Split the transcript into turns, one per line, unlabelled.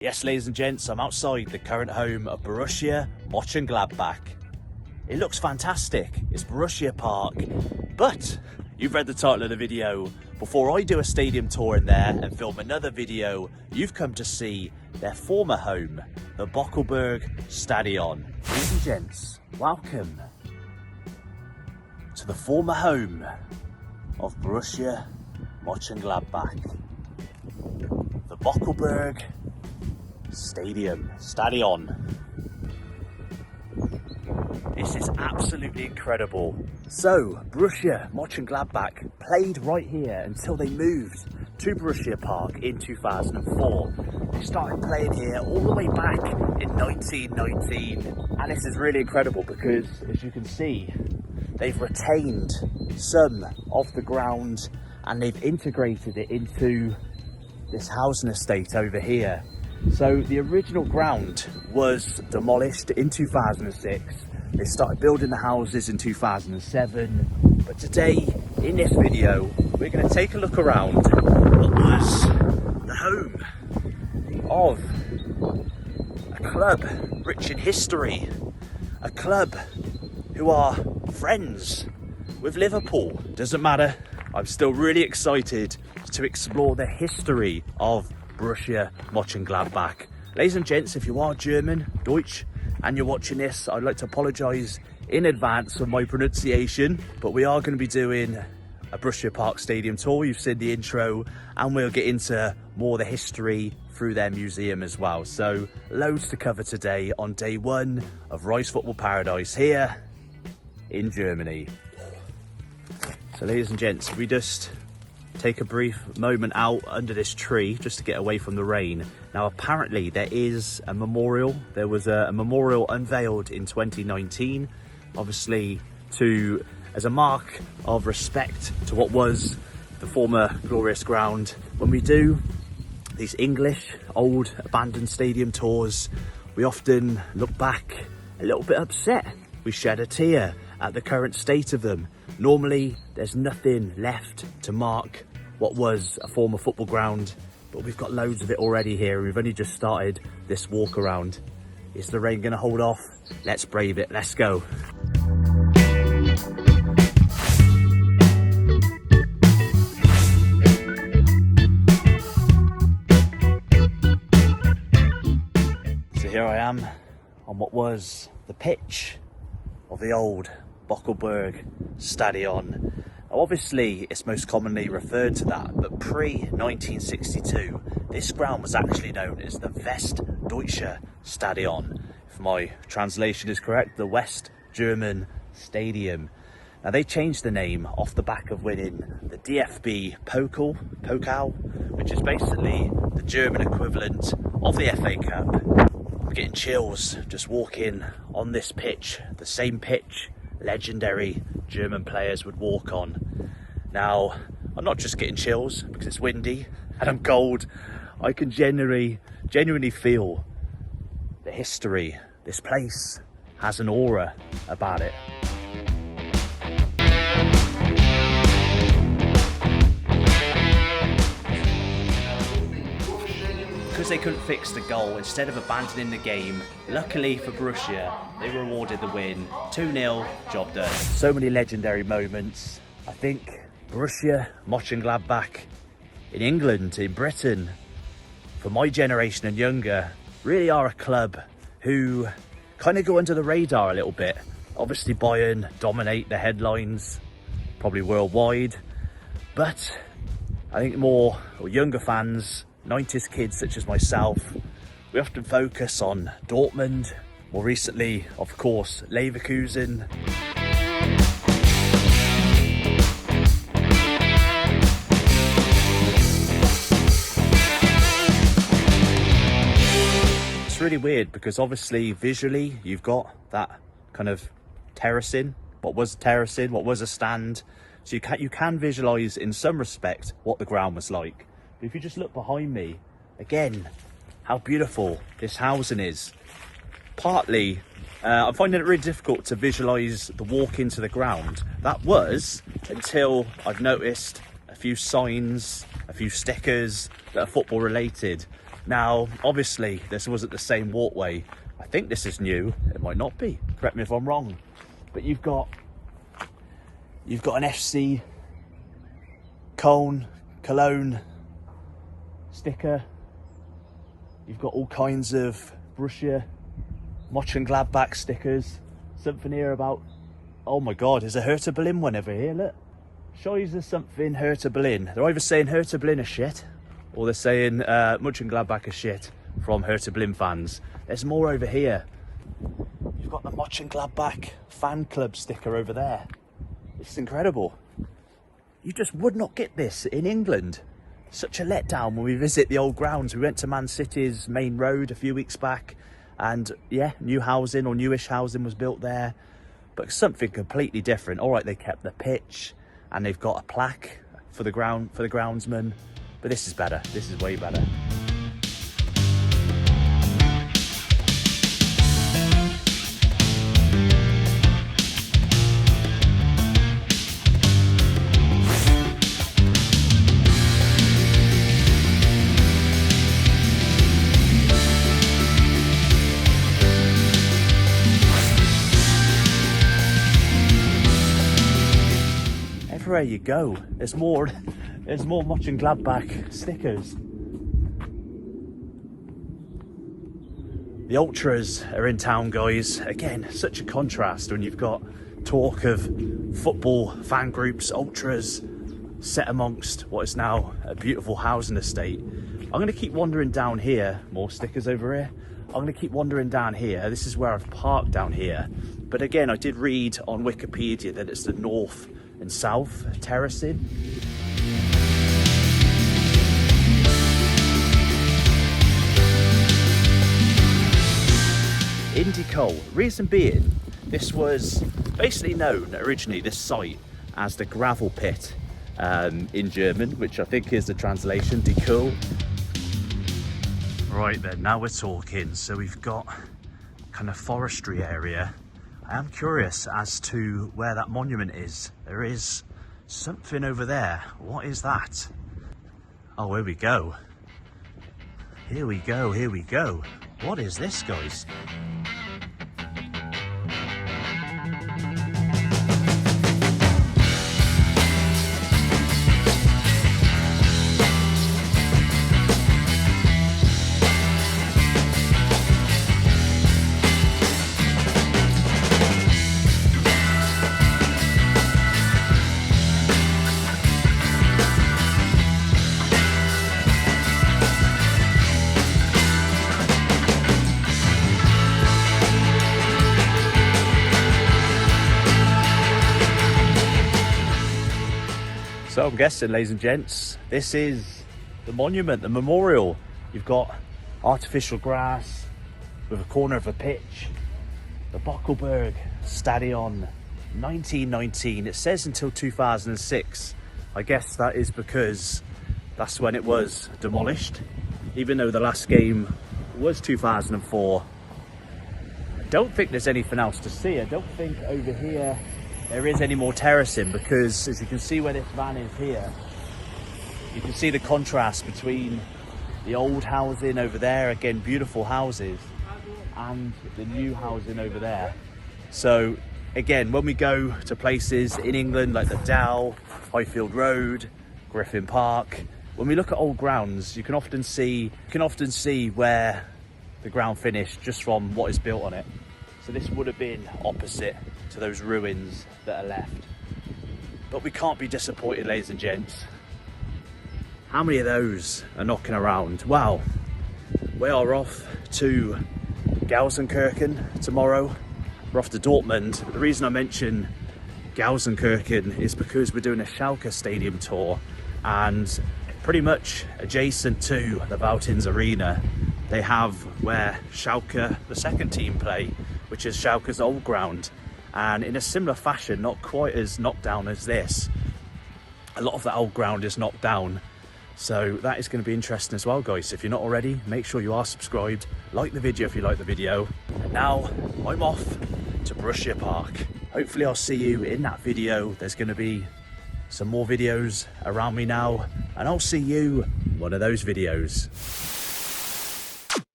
Yes, ladies and gents, I'm outside the current home of Borussia Mönchengladbach. It looks fantastic. It's Borussia-Park, but you've read the title of the video. Before I do a stadium tour in there and film another video, you've come to see their former home, the Bökelbergstadion. Ladies and gents, welcome to the former home of Borussia Mönchengladbach, the Bökelberg Stadion. This is absolutely incredible. So, Borussia Mönchengladbach played right here until they moved to Borussia-Park in 2004. They started playing here all the way back in 1919. And this is really incredible because, as you can see, they've retained some of the ground and they've integrated it into this housing estate over here. So the original ground was demolished in 2006. They started building the houses in 2007. But today, in this video, we're going to take a look around what was the home of a club rich in history. A club who are friends with Liverpool. Doesn't matter. I'm still really excited to explore the history of Borussia Mönchengladbach. Ladies and gents, if you are German, Deutsch, and you're watching this, I'd like to apologise in advance for my pronunciation, but we are going to be doing a Borussia-Park stadium tour. You've seen the intro, and we'll get into more of the history through their museum as well. So loads to cover today on day one of Rice Football Paradise here in Germany. So ladies and gents, we just take a brief moment out under this tree just to get away from the rain. Now apparently there is a memorial. There was a memorial unveiled in 2019, obviously as a mark of respect to what was the former glorious ground. When we do these English old abandoned stadium tours, we often look back a little bit upset. We shed a tear at the current state of them. Normally there's nothing left to mark what was a former football ground, but we've got loads of it already here. We've only just started this walk around. Is the rain going to hold off? Let's brave it. Let's go. So here I am on what was the pitch of the old Bökelbergstadion. Obviously, it's most commonly referred to that, but pre-1962, this ground was actually known as the Westdeutsche Stadion. If my translation is correct, the West German Stadium. Now, they changed the name off the back of winning the DFB Pokal, which is basically the German equivalent of the FA Cup. I'm getting chills just walking on this pitch, the same pitch legendary German players would walk on. Now, I'm not just getting chills because it's windy and I'm cold. I can genuinely feel the history. This place has an aura about it. Because they couldn't fix the goal, instead of abandoning the game, luckily for Borussia, they were awarded the win. 2-0, job done. So many legendary moments. I think Borussia Mönchengladbach in England, in Britain, for my generation and younger, really are a club who kind of go under the radar a little bit. Obviously Bayern dominate the headlines, probably worldwide, but I think more younger fans, 90s kids such as myself, we often focus on Dortmund, more recently, of course, Leverkusen. It's really weird because obviously visually you've got that kind of terracing, what was a stand, so you can visualize in some respect what the ground was like. But if you just look behind me, again, how beautiful this housing is. Partly, I'm finding it really difficult to visualise the walk into the ground. That was until I've noticed a few signs, a few stickers that are football related. Now, obviously, this wasn't the same walkway. I think this is new. It might not be. Correct me if I'm wrong. But you've got an FC Cologne sticker. You've got all kinds of Borussia Mönchengladbach stickers. Something here about, oh my God, there's a Hertha Berlin one over here, look. Scheiße something Hertha Berlin. They're either saying Hertha Berlin are shit, or they're saying Mönchengladbach are shit from Hertha Berlin fans. There's more over here. You've got the Mönchengladbach fan club sticker over there. It's incredible. You just would not get this in England. Such a letdown when we visit the old grounds. We went to Man City's main road a few weeks back, and yeah, new housing or newish housing was built there, but something completely different. All right, they kept the pitch and they've got a plaque for the groundsman, but this is better. This is way better. Everywhere you go, there's more Mönchengladbach stickers. The ultras are in town, guys. Again, such a contrast when you've got talk of football fan groups, ultras, set amongst what is now a beautiful housing estate. I'm going to keep wandering down here. More stickers over here. I'm going to keep wandering down here. This is where I've parked down here. But again, I did read on Wikipedia that it's the north and south terracing. Indico. Reason being, this was basically known originally, this site, as the gravel pit in German, which I think is the translation, Die Kuhl. Right then, now we're talking. So we've got kind of forestry area. I am curious as to where that monument is. There is something over there. What is that? Oh, here we go. Here we go, here we go. What is this, guys? So I'm guessing, ladies and gents, this is the monument, the memorial. You've got artificial grass with a corner of a pitch. The Bökelbergstadion, 1919. It says until 2006. I guess that is because that's when it was demolished, even though the last game was 2004. I don't think there's anything else to see. I don't think over here there is any more terracing, because as you can see where this van is here, you can see the contrast between the old housing over there, again beautiful houses, and the new housing over there. So again, when we go to places in England like the Dow, Highfield Road, Griffin Park, when we look at old grounds, you can often see where the ground finished just from what is built on it. So this would have been opposite to those ruins that are left. But we can't be disappointed, ladies and gents. How many of those are knocking around? Well, we are off to Gelsenkirchen tomorrow. We're off to Dortmund. But the reason I mention Gelsenkirchen is because we're doing a Schalke stadium tour, and pretty much adjacent to the Valtins Arena, they have where Schalke, the second team, play, which is Schalke's old ground. And in a similar fashion, not quite as knocked down as this, a lot of that old ground is knocked down. So that is going to be interesting as well, guys. If you're not already, make sure you are subscribed, like the video if you like the video. And now I'm off to Borussia-Park. Hopefully I'll see you in that video. There's going to be some more videos around me now, and I'll see you in one of those videos.